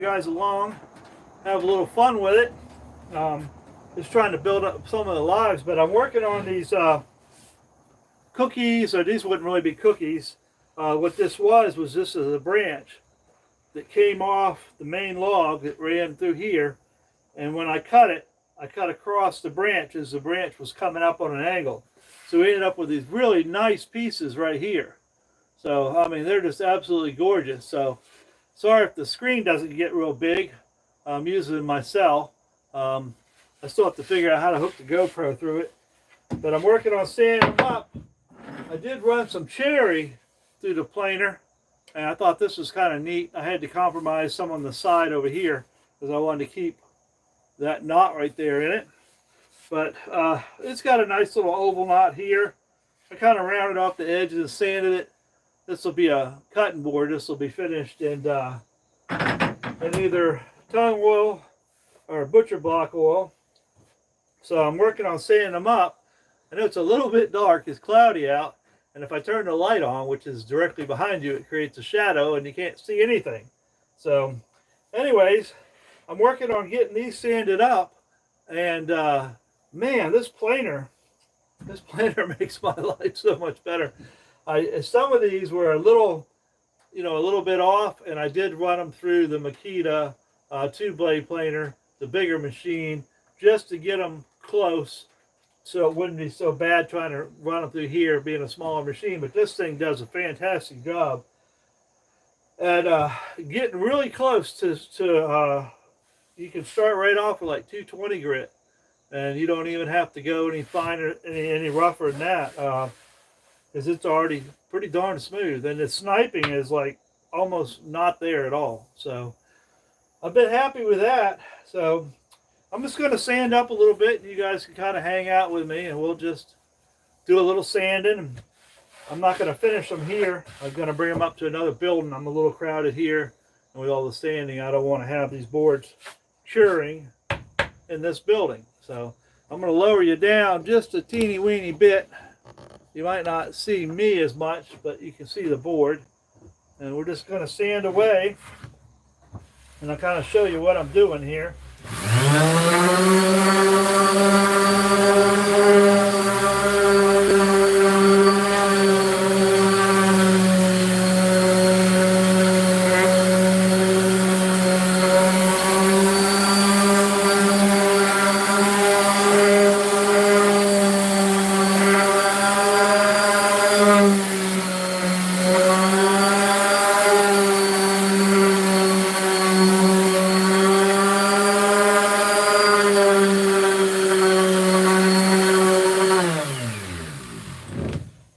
you guys along, have a little fun with it. Just trying to build up some of the lives, but I'm working on these cookies, or these wouldn't really be cookies. What this was this is a branch that came off the main log that ran through here, and when I cut across the branch as the branch was coming up on an angle. So we ended up with these really nice pieces right here. So, I mean, they're just absolutely gorgeous. So, sorry if the screen doesn't get real big. I'm using my cell. I still have to figure out how to hook the GoPro through it. But I'm working on sanding them up. I did run some cherry through the planer, and I thought this was kind of neat. I had to compromise some on the side over here because I wanted to keep that knot right there in it. But it's got a nice little oval knot here. I kind of rounded off the edges and sanded it. This will be a cutting board. This will be finished in either tung oil or butcher block oil. So I'm working on sanding them up. I know it's a little bit dark. It's cloudy out. And if I turn the light on, which is directly behind you, it creates a shadow and you can't see anything. So anyways, I'm working on getting these sanded up. And man, this planer makes my life so much better. Some of these were a little bit off, and I did run them through the Makita 2-blade planer, the bigger machine, just to get them close, so it wouldn't be so bad trying to run them through here, being a smaller machine. But this thing does a fantastic job at getting really close to you can start right off with like 220 grit, and you don't even have to go any finer, any rougher than that. Because it's already pretty darn smooth, and the sniping is like almost not there at all. So I've been happy with that. So I'm just going to sand up a little bit, and you guys can kind of hang out with me, and we'll just do a little sanding. And I'm not going to finish them here. I'm going to bring them up to another building. I'm a little crowded here, and with all the sanding, I don't want to have these boards curing in this building. So I'm going to lower you down just a teeny weeny bit. You might not see me as much, but you can see the board. And we're just going to sand away. And I'll kind of show you what I'm doing here.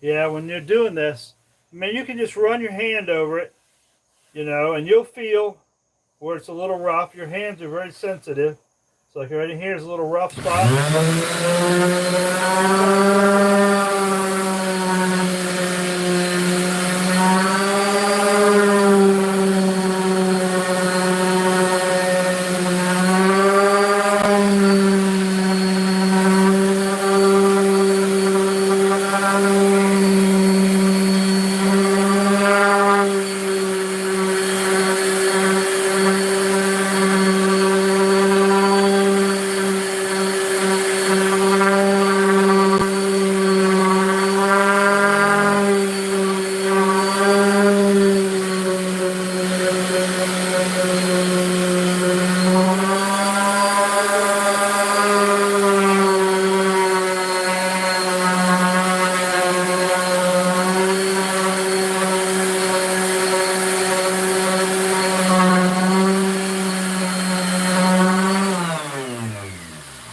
Yeah, when you're doing this, I mean, you can just run your hand over it, and you'll feel where it's a little rough. Your hands are very sensitive. So like right in here is a little rough spot.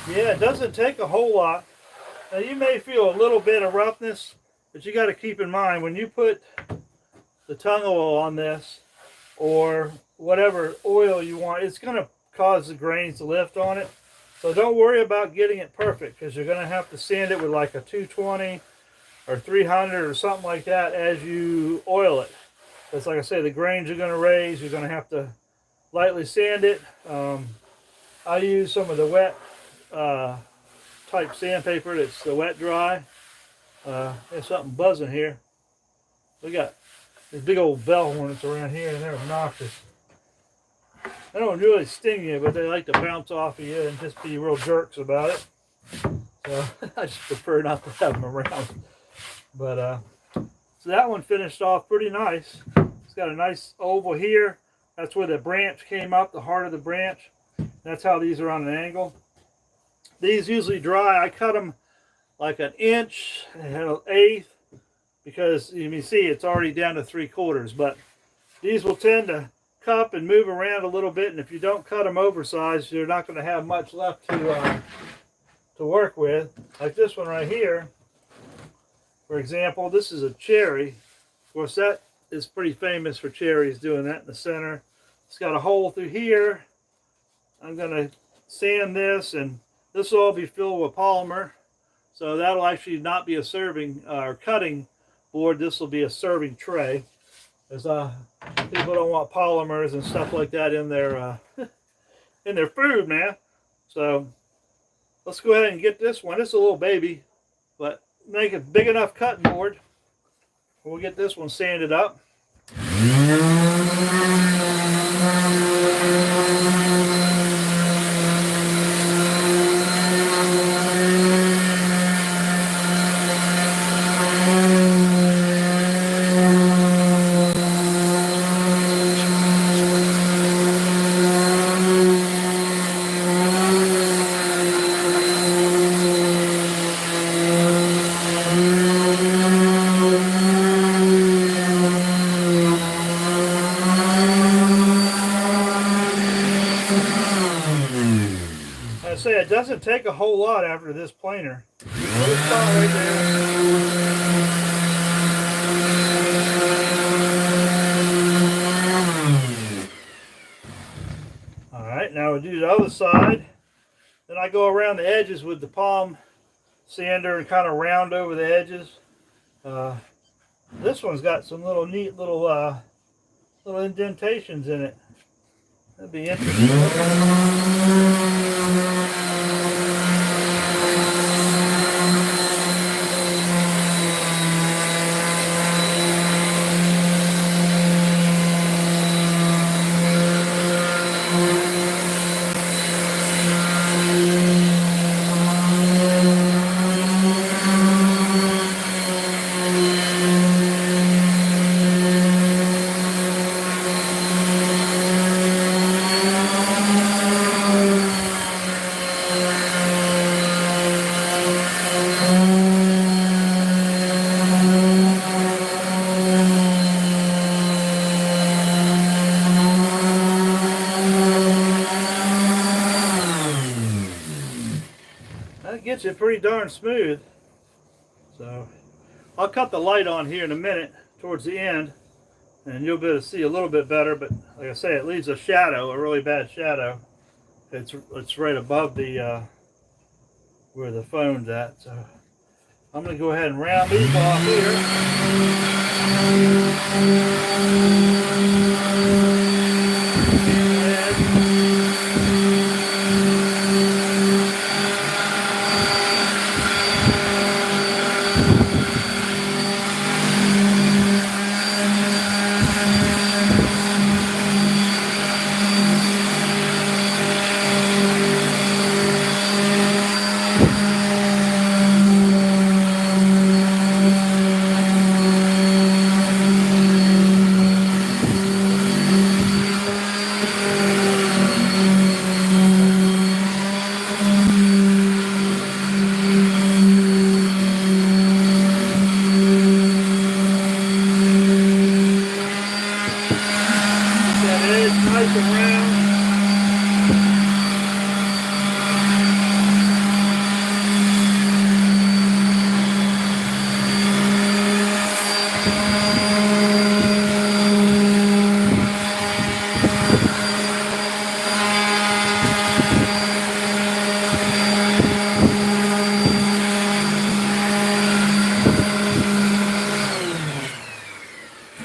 Yeah, it doesn't take a whole lot. Now you may feel a little bit of roughness, but you got to keep in mind when you put the tung oil on this, or whatever oil you want, it's going to cause the grains to lift on it. So don't worry about getting it perfect, because you're going to have to sand it with like a 220 or 300 or something like that as you oil it. Because like I say, the grains are going to raise. You're going to have to lightly sand it. I use some of the wet type sandpaper that's the wet dry. There's something buzzing here. We got these big old bell hornets around here, and they're obnoxious. They don't really sting you, but they like to bounce off of you and just be real jerks about it. So I just prefer not to have them around. But so that one finished off pretty nice. It's got a nice oval here. That's where the branch came up, the heart of the branch. That's how these are on an angle. These usually dry. I cut them like an inch and an eighth because you can see it's already down to 3/4. But these will tend to cup and move around a little bit, and if you don't cut them oversized, you're not going to have much left to work with. Like this one right here, for example, this is a cherry. Of course, that is pretty famous for cherries, doing that in the center. It's got a hole through here. I'm going to sand this, and this will all be filled with polymer. So that'll actually not be a serving or cutting board. This will be a serving tray. Because people don't want polymers and stuff like that in their in their food, man. So let's go ahead and get this one. It's a little baby, but make a big enough cutting board. We'll get this one sanded up. I say it doesn't take a whole lot after this planer. Little spot right there. All right, now we'll do the other side. Then I go around the edges with the palm sander and kind of round over the edges. This one's got some little neat little indentations in it. That'd be interesting. That gets it pretty darn smooth. So I'll cut the light on here in a minute towards the end, and you'll be able to see a little bit better. But like I say, it leaves a shadow, a really bad shadow. It's right above the where the phone's at. So I'm going to go ahead and round these off here. Nice and round.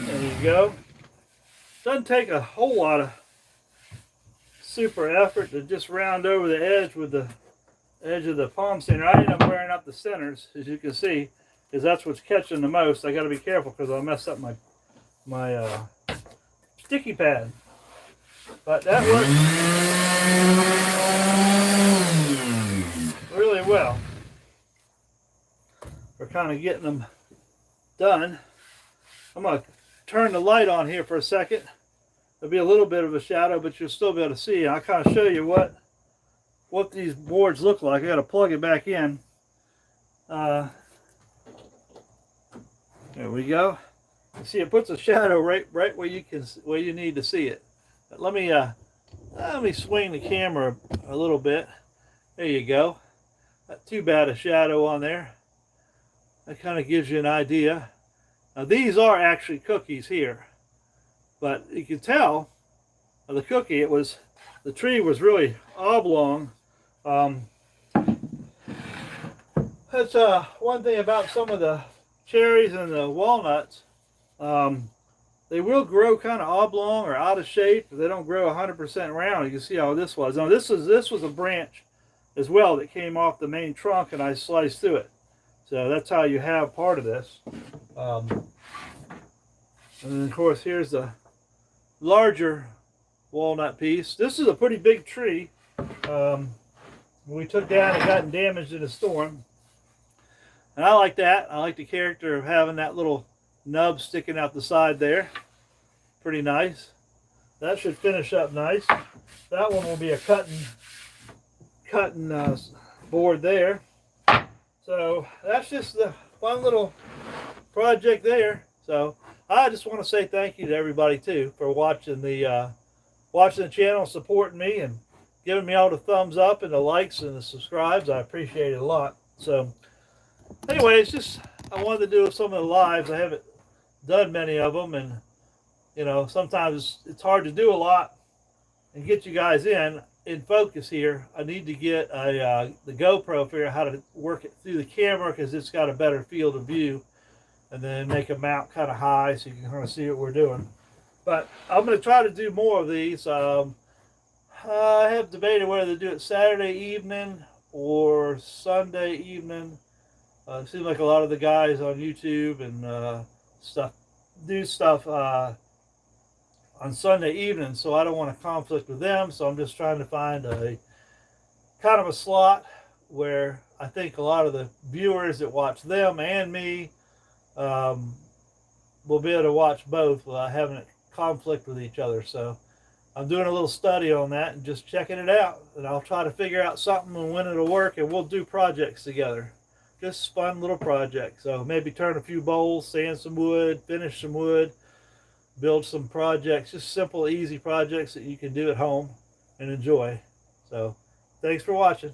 There you go. Doesn't take a whole lot of super effort to just round over the edge with the edge of the palm sander. I end up wearing up the centers, as you can see, because that's what's catching the most. I got to be careful because I'll mess up my sticky pad. But that works really well for kind of getting them done. I'm going to turn the light on here for a second. There'll be a little bit of a shadow, but you'll still be able to see. I'll kind of show you what these boards look like. I got to plug it back in. There we go. See, it puts a shadow right where you need to see it. But let me swing the camera a little bit. There you go. Not too bad a shadow on there. That kind of gives you an idea. Now these are actually cookies here, but you can tell the cookie, the tree was really oblong. That's one thing about some of the cherries and the walnuts. They will grow kind of oblong or out of shape. They don't grow 100% round. You can see how this was. Now this was a branch as well that came off the main trunk, and I sliced through it. So that's how you have part of this. And then of course here's the larger walnut piece. This is a pretty big tree. We took down and gotten damaged in a storm. And I like that. I like the character of having that little nub sticking out the side there. Pretty nice. That should finish up nice. That one will be a cutting board there. So that's just the fun little project there. So I just want to say thank you to everybody too for watching the channel, supporting me, and giving me all the thumbs up and the likes and the subscribes. I appreciate it a lot. So anyway, it's just I wanted to do some of the lives. I haven't done many of them, and you know, sometimes it's hard to do a lot and get you guys in focus here. I need to get the GoPro, figure out how to work it through the camera because it's got a better field of view, and then make a mount kind of high so you can kind of see what we're doing. But I'm going to try to do more of these. I have debated whether to do it Saturday evening or Sunday evening. It seems like a lot of the guys on YouTube and do stuff on Sunday evening, so I don't want to conflict with them. So I'm just trying to find a kind of a slot where I think a lot of the viewers that watch them and me will be able to watch both without having it conflict with each other. So I'm doing a little study on that and just checking it out, and I'll try to figure out something and when it'll work, and we'll do projects together. Just fun little projects. So maybe turn a few bowls, sand some wood, finish some wood, build some projects, just simple, easy projects that you can do at home and enjoy. So thanks for watching.